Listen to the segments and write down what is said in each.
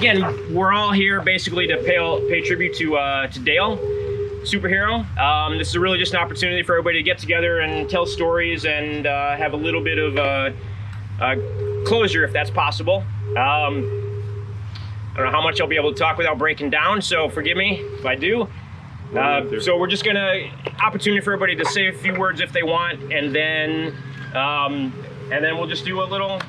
again, we're all here basically to pay tribute to Dale, superhero. This is really just an opportunity for everybody to get together and tell stories and have a little bit of closure, if that's possible. I don't know how much I'll be able to talk without breaking down, so forgive me if I do. So we're just gonna opportunity for everybody to say a few words if they want, and then we'll just do a little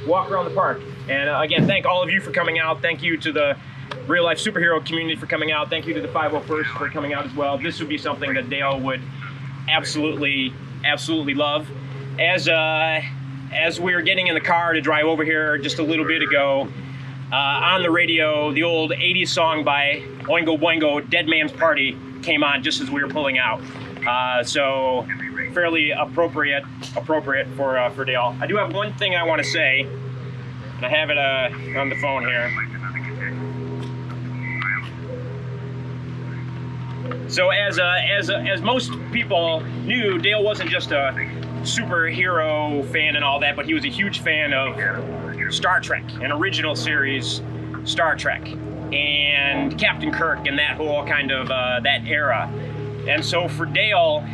walk around the park. And again, thank all of you for coming out. Thank you to the real life superhero community for coming out. Thank you to the 501st for coming out as well. This would be something that Dale would absolutely love. As we were getting in the car to drive over here just a little bit ago, on the radio, the old 80s song by Oingo Boingo, Dead Man's Party, came on just as we were pulling out. So fairly appropriate for Dale. I do have one thing I want to say, and I have it on the phone here. So as most people knew, Dale wasn't just a superhero fan and all that, but he was a huge fan of Star Trek, an original series Star Trek, and Captain Kirk and that whole kind of that era. And so for Dale,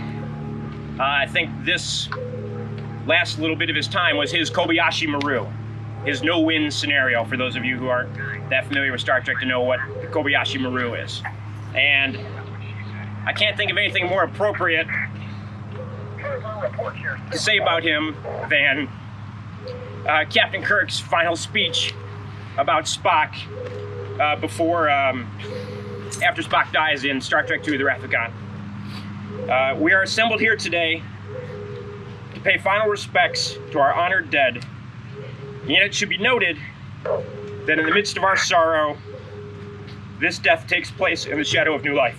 I think this last little bit of his time was his Kobayashi Maru, his no-win scenario, for those of you who aren't that familiar with Star Trek to know what the Kobayashi Maru is. And I can't think of anything more appropriate to say about him than Captain Kirk's final speech about Spock after Spock dies in Star Trek II: The Wrath of Khan. We are assembled here today to pay final respects to our honored dead. And it should be noted that in the midst of our sorrow, this death takes place in the shadow of new life.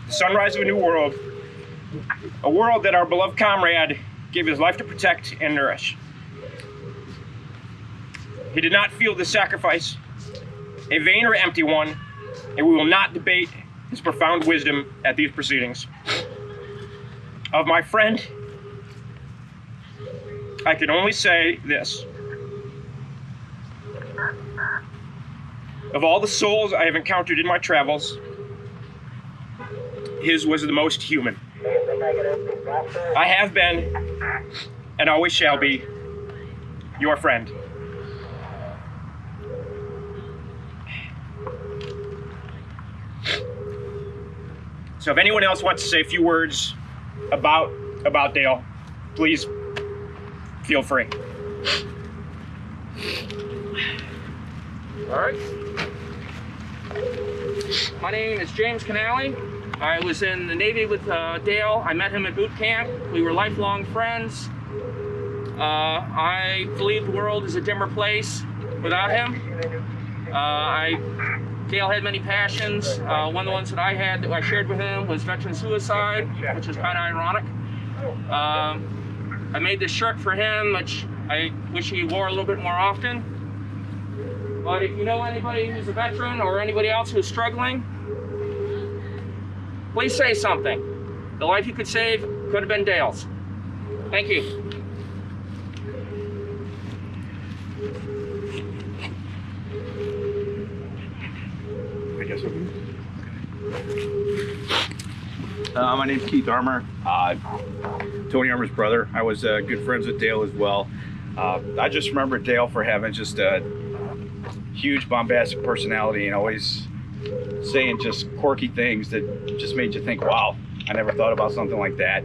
The sunrise of a new world, a world that our beloved comrade gave his life to protect and nourish. He did not feel this sacrifice a vain or empty one, and we will not debate his profound wisdom at these proceedings. Of my friend, I can only say this. Of all the souls I have encountered in my travels, his was the most human. I have been, and always shall be, your friend. So if anyone else wants to say a few words about Dale, please feel free. All right. My name is James Canale. I was in the Navy with Dale. I met him at boot camp. We were lifelong friends. I believe the world is a dimmer place without him. Dale had many passions. One of the ones that I had that I shared with him was veteran suicide, which is kind of ironic. I made this shirt for him, which I wish he wore a little bit more often. But if you know anybody who's a veteran or anybody else who's struggling, please say something. The life you could save could have been Dale's. Thank you. My name's Keith Armour, Tony Armour's brother. I was good friends with Dale as well. I just remember Dale for having just a huge bombastic personality and always saying just quirky things that just made you think, wow, I never thought about something like that.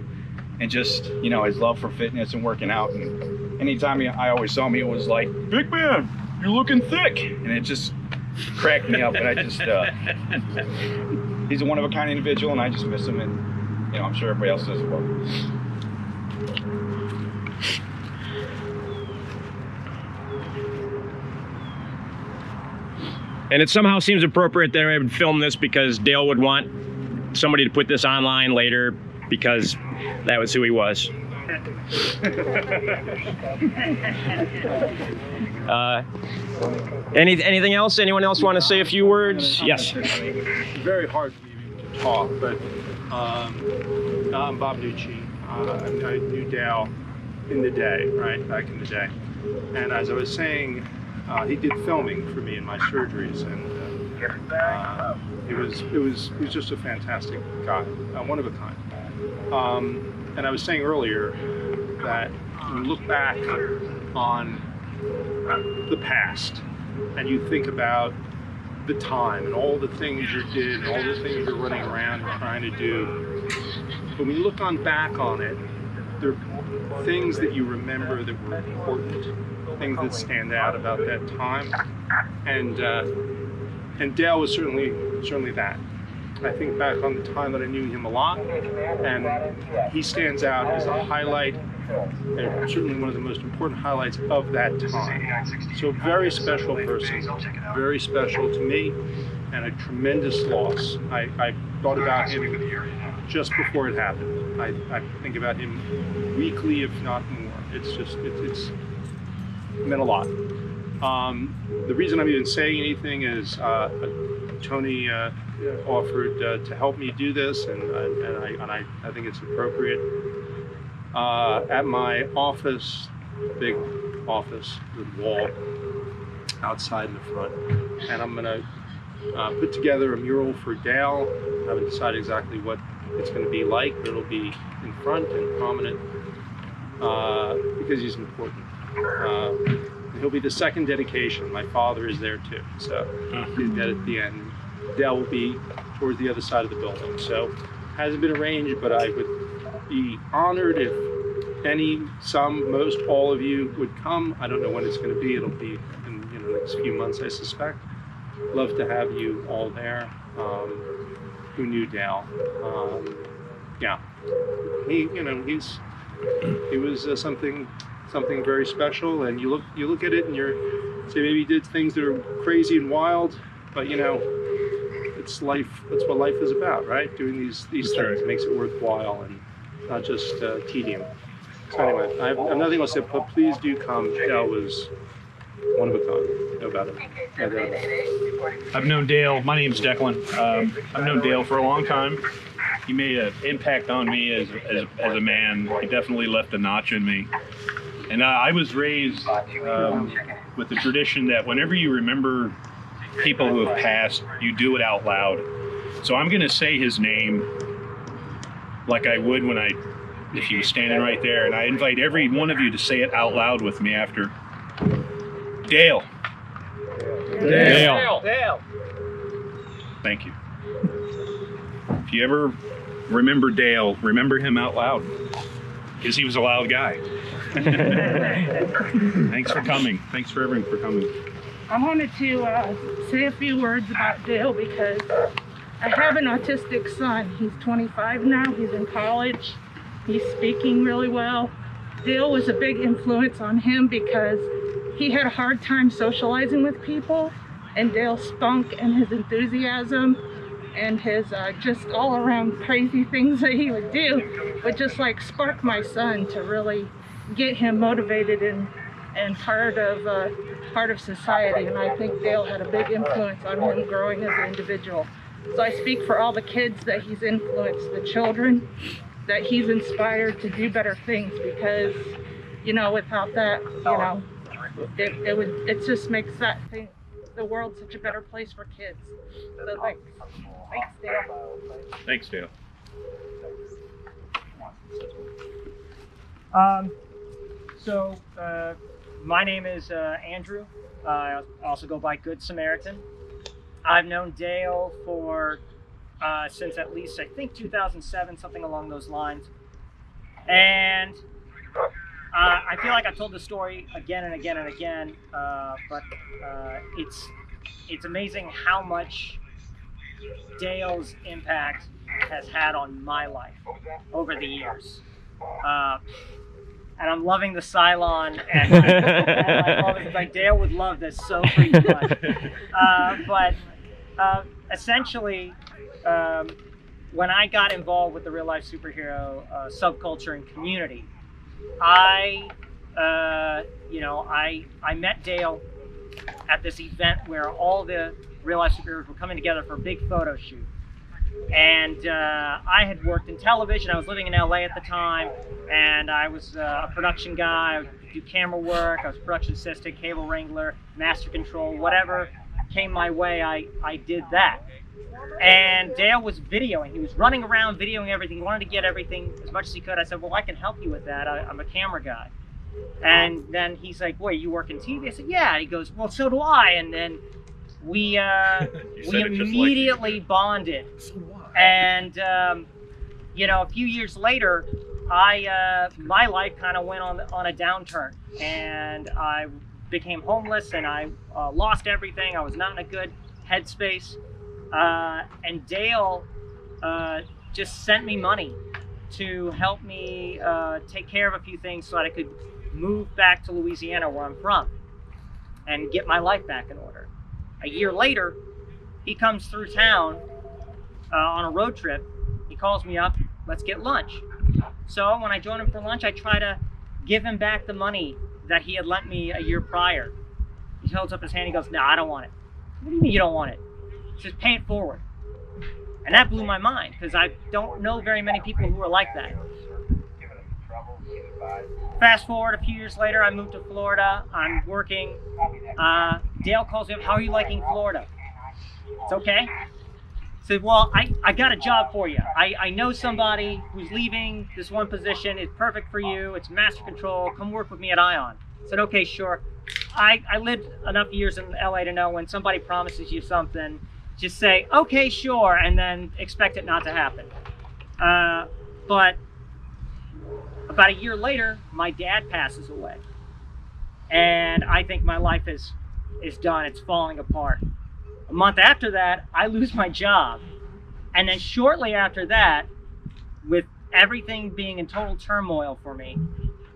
And just, you know, his love for fitness and working out. And anytime I always saw him, he was like, big man, you're looking thick. And it just cracked me up. And I just, he's a one-of-a-kind individual, and I just miss him. And, you know, I'm sure everybody else does as well. And it somehow seems appropriate that I would film this because Dale would want somebody to put this online later because that was who he was. Anything else? Anyone else want to say a few words? Yes. Very hard for me to talk, but I'm Bob Nucci. I knew Dale in the day, right, back in the day. And as I was saying he did filming for me in my surgeries, and he was just a fantastic guy, one of a kind. And I was saying earlier that when you look back on the past and you think about the time and all the things you did and all the things you're running around and trying to do, but when you look back on it, there are things that you remember that were important, things that stand out about that time, and Dale was certainly that. I think back on the time that I knew him a lot, and he stands out as a highlight, and certainly one of the most important highlights of that time. So very special person, very special to me, and a tremendous loss. I thought about him just before it happened. I think about him weekly, if not more. It's meant a lot. The reason I'm even saying anything is Tony offered to help me do this, and I think it's appropriate. At my office, big office with wall outside in the front, and I'm gonna put together a mural for Dale. I haven't decided exactly what it's going to be like, but it'll be in front and prominent because he's important. He'll be the second dedication. My father is there too, so he's dead at the end. Dale will be towards the other side of the building. So hasn't been arranged, but I would be honored if most, all of you would come. I don't know when it's going to be. It'll be in the next few months, I suspect. Love to have you all there. Who knew Dale? Yeah, he was something very special. And you look at it and you say maybe he did things that are crazy and wild, but it's life. That's what life is about, right? Doing these things makes it worthwhile and not just tedium. So anyway, I have nothing else to say, but please do come. Dale was one of a kind. No about it. I've known Dale. My name's Declan. I've known Dale for a long time. He made an impact on me as a man. He definitely left a notch in me. And I was raised with the tradition that whenever you remember people who have passed, you do it out loud. So I'm going to say his name like I would if he was standing right there. And I invite every one of you to say it out loud with me after. Dale. Dale. Thank you. If you ever remember Dale, remember him out loud, because he was a loud guy. Thanks for coming. Thanks for everyone for coming. I wanted to say a few words about Dale because I have an autistic son. He's 25 now. He's in college. He's speaking really well. Dale was a big influence on him because he had a hard time socializing with people, and Dale's spunk and his enthusiasm and his just all around crazy things that he would do would just like spark my son to really get him motivated and part of society. And I think Dale had a big influence on him growing as an individual. So I speak for all the kids that he's influenced, the children that he's inspired to do better things, because without that, it just makes the world such a better place for kids. So thanks Dale. Thanks, Dale. My name is Andrew. I also go by Good Samaritan. I've known Dale for since at least I think 2007, something along those lines. And I feel like I've told the story again and again and again, but it's amazing how much Dale's impact has had on my life over the years. And I'm loving the Cylon, and I love it. Like Dale would love this so freaking much. But essentially, when I got involved with the real life superhero subculture and community, I met Dale at this event where all the real life superheroes were coming together for a big photo shoot. And I had worked in television. I was living in LA at the time, and I was a production guy. I would do camera work. I was production assistant, cable wrangler, master control, whatever came my way, I did that. And Dale was videoing. He was running around videoing everything. He wanted to get everything as much as he could. I said, well, I can help you with that. I'm a camera guy. And then he's like, wait, you work in TV? I said, yeah. And he goes, well, so do I. And then we immediately bonded. And, you know, a few years later, my life kind of went on a downturn. And I became homeless, and I lost everything. I was not in a good headspace. And Dale just sent me money to help me take care of a few things so that I could move back to Louisiana, where I'm from, and get my life back in order. A year later, he comes through town on a road trip. He calls me up, let's get lunch. So when I join him for lunch, I try to give him back the money that he had lent me a year prior. He holds up his hand, he goes, no, I don't want it. What do you mean you don't want it? Just pay it forward. And that blew my mind, because I don't know very many people who are like that. Fast forward a few years later, I moved to Florida. I'm working. Dale calls me up, how are you liking Florida? It's okay. I said, well, I got a job for you. I know somebody who's leaving this one position. It's perfect for you. It's master control. Come work with me at Ion. I said, okay, sure. I lived enough years in LA to know when somebody promises you something, just say, okay, sure, and then expect it not to happen. But about a year later, my dad passes away. And I think my life is done. It's falling apart. A month after that, I lose my job. And then shortly after that, with everything being in total turmoil for me,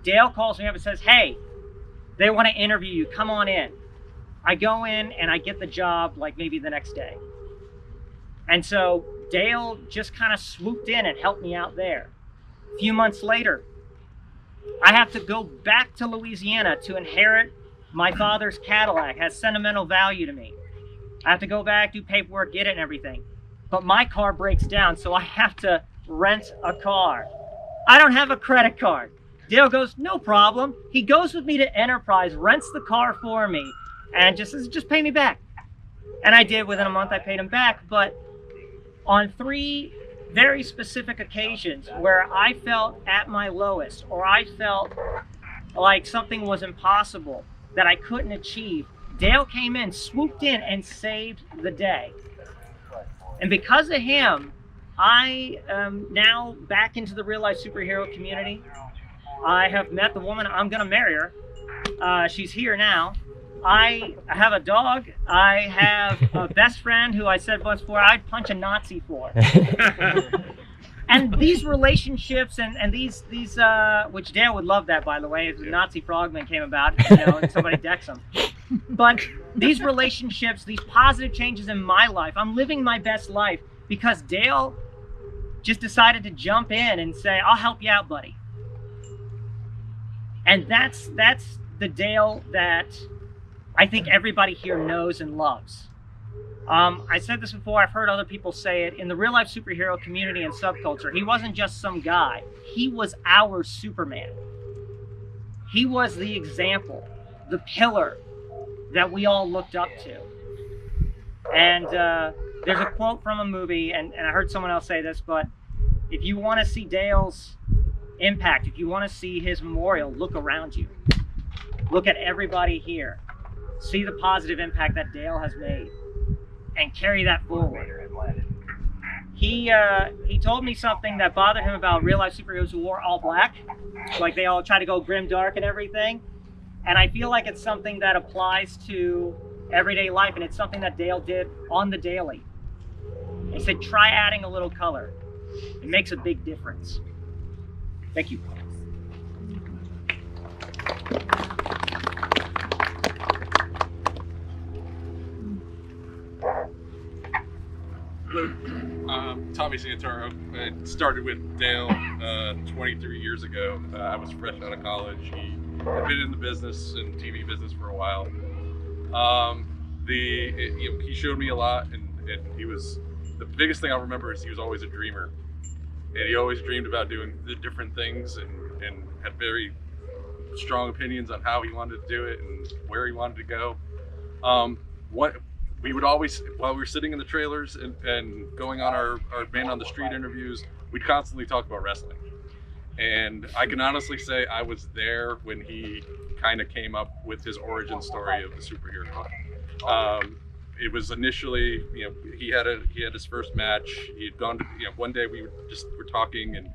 Dale calls me up and says, hey, they want to interview you. Come on in. I go in and I get the job like maybe the next day. And so Dale just kind of swooped in and helped me out there. A few months later, I have to go back to Louisiana to inherit my father's Cadillac. It has sentimental value to me. I have to go back, do paperwork, get it and everything. But my car breaks down, so I have to rent a car. I don't have a credit card. Dale goes, no problem. He goes with me to Enterprise, rents the car for me, and just says, just pay me back. And I did. Within a month, I paid him back. But on 3 very specific occasions where I felt at my lowest, or I felt like something was impossible that I couldn't achieve, Dale came in, swooped in, and saved the day. And because of him, I am now back into the real-life superhero community. I have met the woman. I'm going to marry her. She's here now. I have a dog. I have a best friend who I said once before I'd punch a Nazi for. And these relationships and these which Dale would love that, by the way, if the Nazi frogman came about, you know, and somebody decks him. But these relationships, these positive changes in my life, I'm living my best life because Dale just decided to jump in and say, I'll help you out, buddy. And that's the Dale that I think everybody here knows and loves. I said this before, I've heard other people say it. In the real-life superhero community and subculture, he wasn't just some guy. He was our Superman. He was the example, the pillar that we all looked up to. And there's a quote from a movie, and I heard someone else say this, but if you want to see Dale's impact, if you want to see his memorial, look around you. Look at everybody here. See the positive impact that Dale has made, and carry that forward. He told me something that bothered him about real-life superheroes who wore all black, like they all try to go grim dark and everything. And I feel like it's something that applies to everyday life, and it's something that Dale did on the daily. He said, try adding a little color. It makes a big difference. Thank you. Tommy Santoro. It started with Dale 23 years ago. I was fresh out of college. He had been in the business and TV business for a while. He showed me a lot, and he was the biggest thing I remember is he was always a dreamer, and he always dreamed about doing the different things, and had very strong opinions on how he wanted to do it and where he wanted to go. What we would always, while we were sitting in the trailers and going on our Man on the Street interviews, we'd constantly talk about wrestling. And I can honestly say I was there when he kind of came up with his origin story of the superhero. It was initially, you know, he had his first match. He had gone to, you know, one day we were talking, and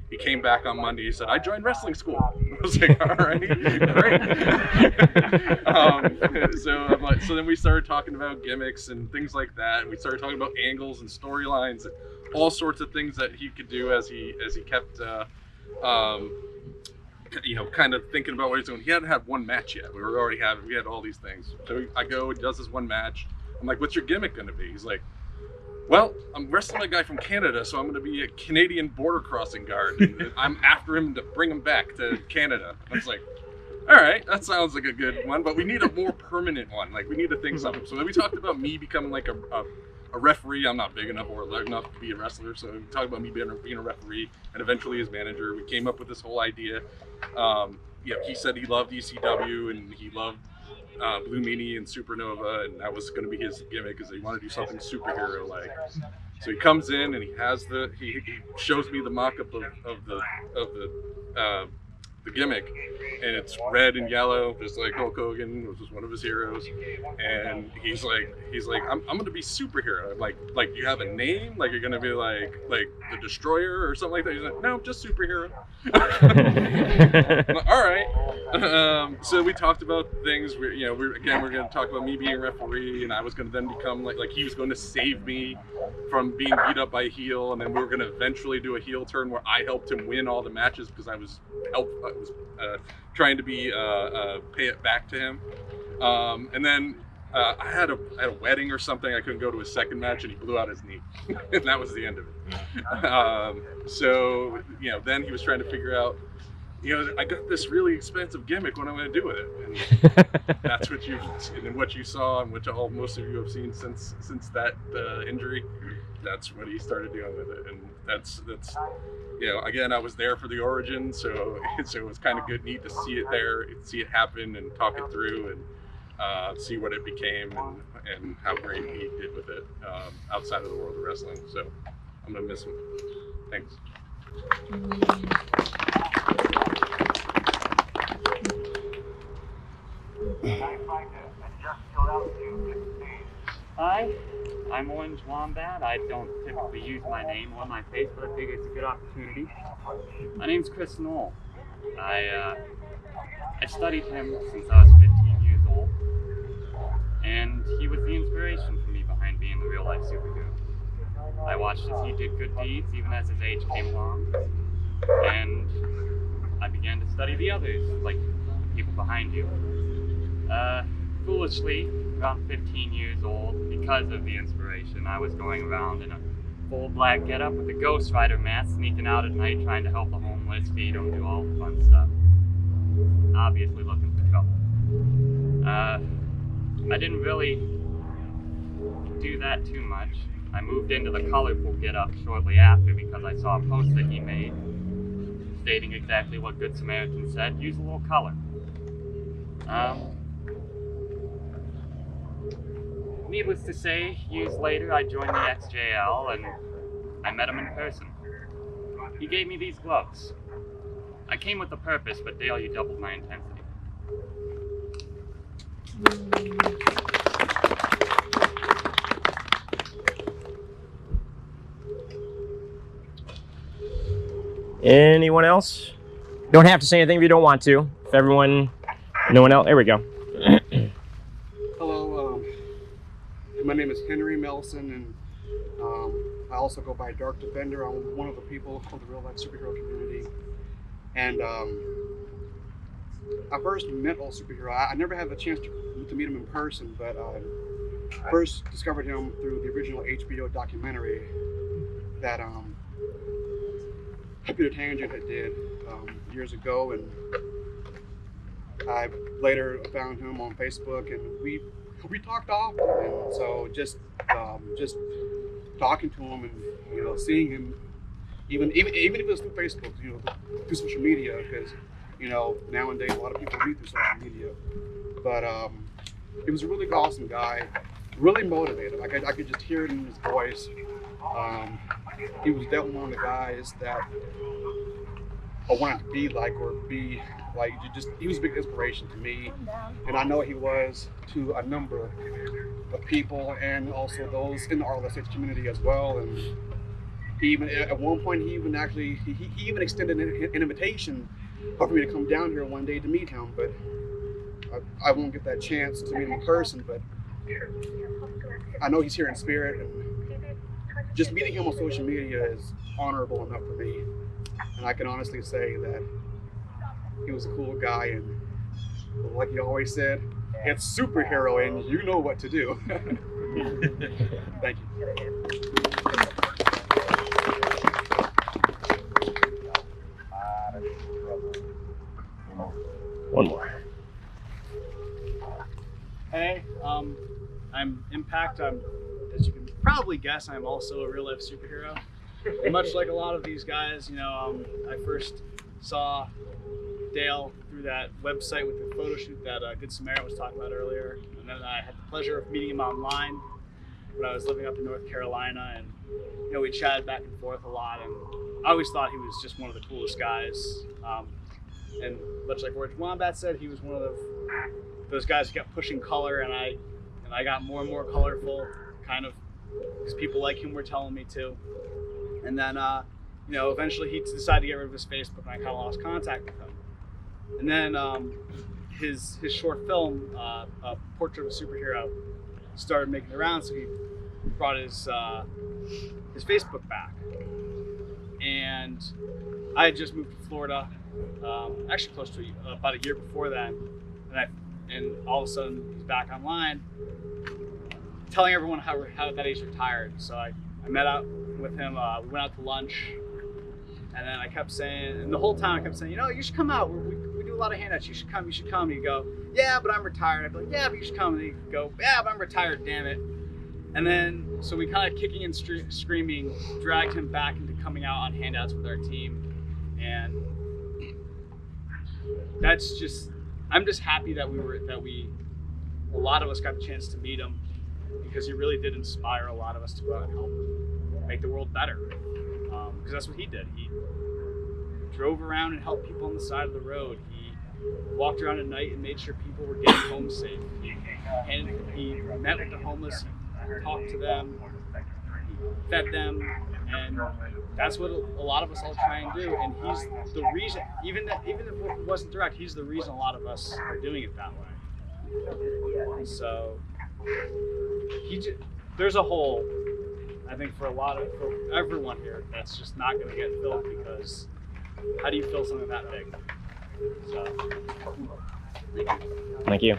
he came back on Monday. He said, "I joined wrestling school." I was like, "All right, great." So then we started talking about gimmicks and things like that. And we started talking about angles and storylines and all sorts of things that he could do as he kept, you know, kind of thinking about what he's doing. He hadn't had one match yet. We had all these things. So I go, he does this one match. I'm like, "What's your gimmick going to be?" He's like, "Well, I'm wrestling a guy from Canada, so I'm going to be a Canadian border crossing guard. And I'm after him to bring him back to Canada." I was like, "All right, that sounds like a good one, but we need a more permanent one. Like, we need to think something." So then we talked about me becoming like a referee. I'm not big enough or large enough to be a wrestler, so we talked about me being a referee and eventually his manager. We came up with this whole idea. You know, he said he loved ECW and he loved Blue Meanie and Supernova, and that was going to be his gimmick, because he wanted to do something superhero like. So he comes in and he shows me the mock-up of the gimmick, and it's red and yellow, just like Hulk Hogan, which was one of his heroes. And he's like, I'm gonna be superhero. I'm like, you have a name? Like, you're gonna be like the Destroyer or something like that? He's like, "No, just superhero." I'm like, "All right." So we talked about things. We're gonna talk about me being a referee, and I was gonna then become like he was going to save me from being beat up by a heel, and then we were gonna eventually do a heel turn where I helped him win all the matches because I was trying to be pay it back to him. And then I had a wedding or something. I couldn't go to his second match, and he blew out his knee, and that was the end of it. So you know, then he was trying to figure out, you know, I got this really expensive gimmick. What am I going to do with it? And that's what you saw, and which most of you have seen since that injury. That's what he started doing with it, and that's you know, again, I was there for the origin, so it was kind of neat to see it there, see it happen, and talk it through, and see what it became, and how great he did with it outside of the world of wrestling. So I'm gonna miss him. Thanks. Hi, I'm Orange Wombat. I don't typically use my name or my face, but I figure it's a good opportunity. My name's Chris Knoll. I studied him since I was 15 years old, and he was the inspiration for me behind being the real-life superhero. I watched as he did good deeds, even as his age came along, and I began to study the others, like the people behind you. Foolishly, around 15 years old, because of the inspiration, I was going around in a full black getup with a Ghost Rider mask, sneaking out at night, trying to help the homeless, feed them, do all the fun stuff. Obviously looking for trouble. I didn't really do that too much. I moved into the colorful getup shortly after because I saw a post that he made stating exactly what Good Samaritan said: use a little color. Needless to say, years later I joined the XJL and I met him in person. He gave me these gloves. I came with a purpose, but Dale, you doubled my intensity. Anyone else? Don't have to say anything if you don't want to. If everyone, no one else, there we go. Hello, my name is Henry Melson, and I also go by Dark Defender. I'm one of the people of the real-life superhero community. And I first met Old Superhero. I never had the chance to meet him in person, but I first discovered him through the original HBO documentary that Peter Tangent had did years ago, and I later found him on Facebook, and we talked often, and so just talking to him and, you know, seeing him, even if it was through Facebook, you know, through social media, because, you know, nowadays a lot of people read through social media. But he was a really awesome guy, really motivated. I could just hear it in his voice. He was definitely one of the guys that I wanted to be like, or be like. He was a big inspiration to me, and I know he was to a number of people, and also those in the RLSH community as well. And he even at one point he even extended an invitation for me to come down here one day to meet him, but I won't get that chance to meet him in person. But I know he's here in spirit, and just meeting him on social media is honorable enough for me. And I can honestly say that he was a cool guy, and like he always said, it's superhero and you know what to do. Thank you. One more. Hey, I'm Impact. As you can probably guess, I'm also a real life superhero. Much like a lot of these guys, you know, I first saw Dale through that website with the photo shoot that Good Samaritan was talking about earlier. And then I had the pleasure of meeting him online when I was living up in North Carolina. And, you know, we chatted back and forth a lot. And I always thought he was just one of the coolest guys. And much like George Wombat said, he was one of those guys who kept pushing color. And I got more and more colorful, kind of, because people like him were telling me to. And then, you know, eventually he decided to get rid of his Facebook, and I kind of lost contact with him. And then his short film, A Portrait of a Superhero, started making the rounds, so he brought his Facebook back. And I had just moved to Florida, actually close to about a year before then, and all of a sudden he's back online, telling everyone how that he's retired. So I met up with him. We went out to lunch, and then I kept saying, and the whole time I kept saying, you know, you should come out. We do a lot of handouts. You should come. You should come. And he'd go, yeah, but I'm retired. I'd be like, yeah, but you should come. And he'd go, yeah, but I'm retired. Damn it. And then so we kind of kicking and screaming dragged him back into coming out on handouts with our team, and that's just. I'm just happy that a lot of us got the chance to meet him, because he really did inspire a lot of us to go out and help make the world better. Because that's what he did. He drove around and helped people on the side of the road. He walked around at night and made sure people were getting home safe. He met with the homeless, he talked to them, he fed them, and that's what a lot of us all try and do. And he's the reason, even if it wasn't direct, he's the reason a lot of us are doing it that way. So there's a hole, I think, for everyone here that's just not going to get filled, because how do you fill something that big? So, Thank you.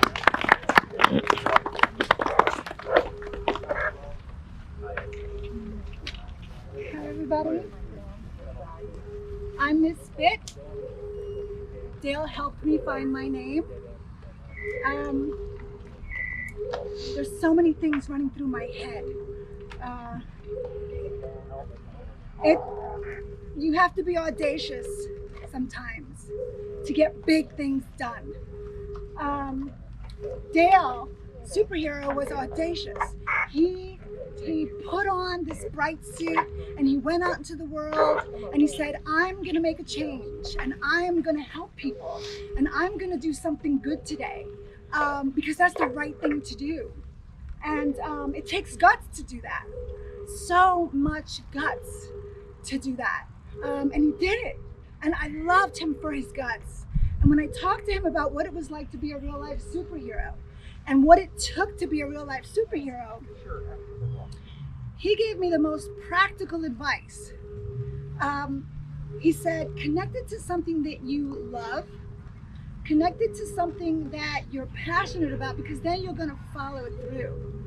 Hi everybody, I'm Miss Fit. Dale helped me find my name. There's so many things running through my head. You have to be audacious sometimes to get big things done. Dale, superhero, was audacious. He put on this bright suit and he went out into the world and he said, I'm gonna make a change and I'm gonna help people and I'm gonna do something good today, because that's the right thing to do. And it takes guts to do that. So much guts to do that. And he did it. And I loved him for his guts. And when I talked to him about what it was like to be a real life superhero and what it took to be a real life superhero, he gave me the most practical advice. He said, connect it to something that you love, connect it to something that you're passionate about, because then you're gonna follow it through.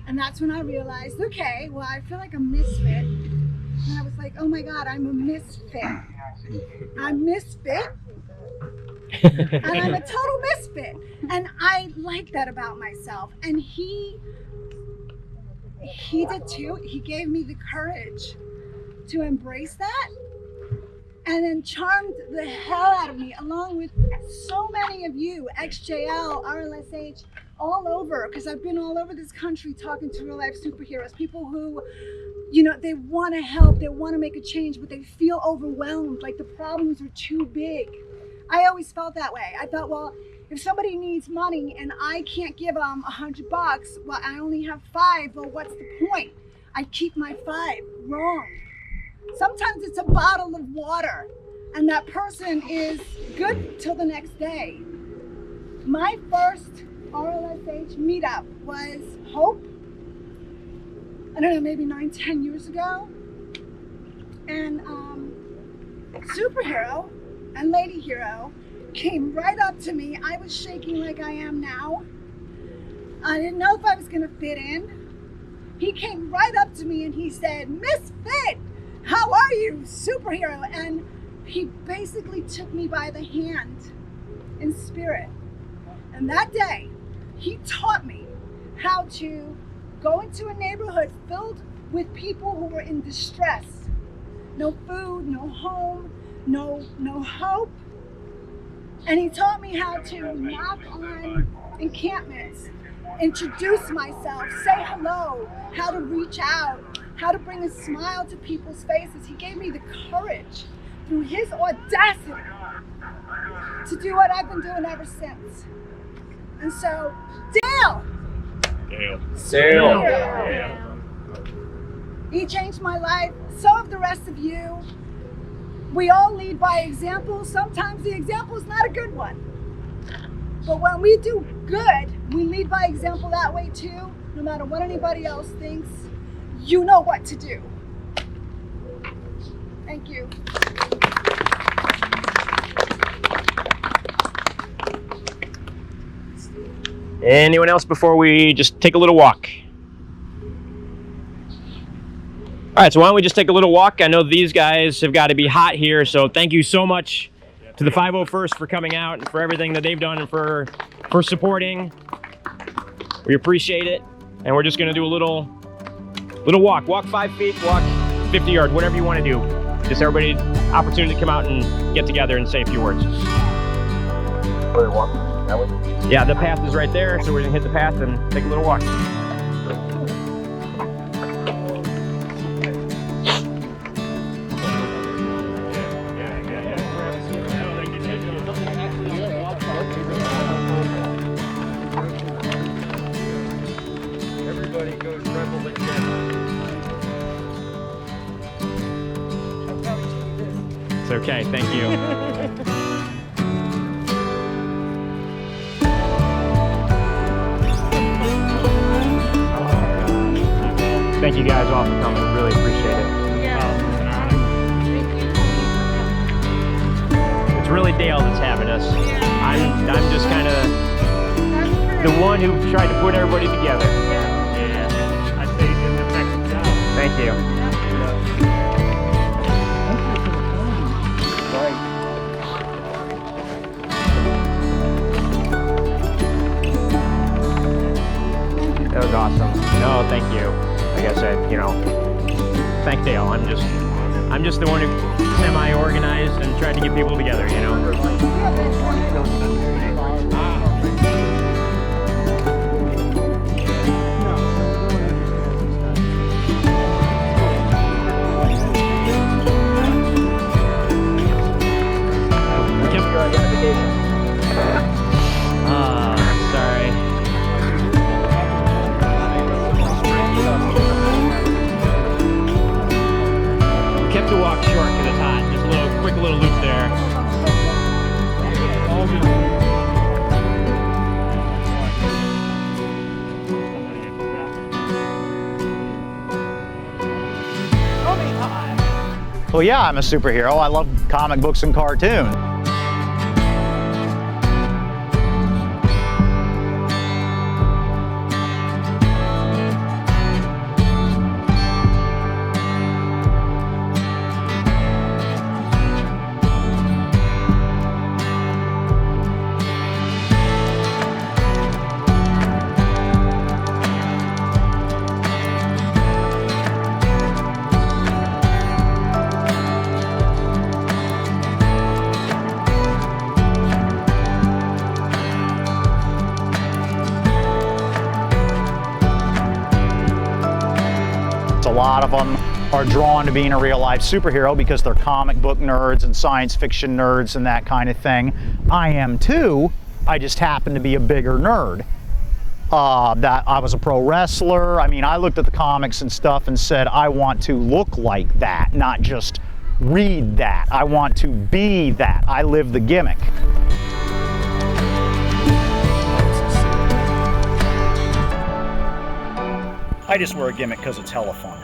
And that's when I realized, okay, well, I feel like a misfit. And I was like, oh my God, I'm a misfit. I'm misfit. And I'm a total misfit. And I like that about myself. And he he did too. He gave me the courage to embrace that, and then charmed the hell out of me, along with so many of you, XJL, RLSH, all over, because I've been all over this country talking to real life superheroes, people who, you know, they want to help, they want to make a change, but they feel overwhelmed, like the problems are too big. I always felt that way. I thought, well, if somebody needs money and I can't give them $100, well, I only have 5, well, what's the point? I keep my 5. Wrong. Sometimes it's a bottle of water and that person is good till the next day. My first RLSH meetup was Hope, I don't know, maybe 9-10 years ago. And Superhero and Lady Hero came right up to me. I was shaking like I am now. I didn't know if I was gonna fit in. He came right up to me and he said, "Miss Fit, how are you, Superhero?" And he basically took me by the hand in spirit. And that day, he taught me how to go into a neighborhood filled with people who were in distress. No food, no home, no hope. And he taught me how to knock on encampments, introduce myself, say hello, how to reach out, how to bring a smile to people's faces. He gave me the courage through his audacity to do what I've been doing ever since. And so, Dale! He changed my life, so have the rest of you. We all lead by example. Sometimes the example is not a good one. But when we do good, we lead by example that way too. No matter what anybody else thinks, you know what to do. Thank you. Anyone else before we just take a little walk? All right, so why don't we just take a little walk? I know these guys have got to be hot here, so thank you so much to the 501st for coming out and for everything that they've done and for supporting. We appreciate it, and we're just gonna do a little walk. Walk 5 feet, walk 50 yards, whatever you want to do. Just everybody opportunity to come out and get together and say a few words. Where are we walking? That way? Yeah, the path is right there, so we're gonna hit the path and take a little walk. Everybody goes rebel and It's okay, thank you. Thank you guys all for coming, really appreciate it. It's really Dale that's having us. I'm just kind of the one who tried to put everybody together. Yeah, I'd say you did an effective job. Thank you. That was awesome. No, thank you. Like I said, you know, thank Dale. I'm just the one who semi-organized and tried to get people together, you know. Sorry. Kept the walk short because it's hot. Just a quick little loop there. Well, yeah, I'm a superhero. I love comic books and cartoons. of them are drawn to being a real life superhero because they're comic book nerds and science fiction nerds and that kind of thing. I am too. I just happen to be a bigger nerd. That I was a pro wrestler. I mean, I looked at the comics and stuff and said, I want to look like that, not just read that. I want to be that. I live the gimmick. I just wear a gimmick because it's hella fun.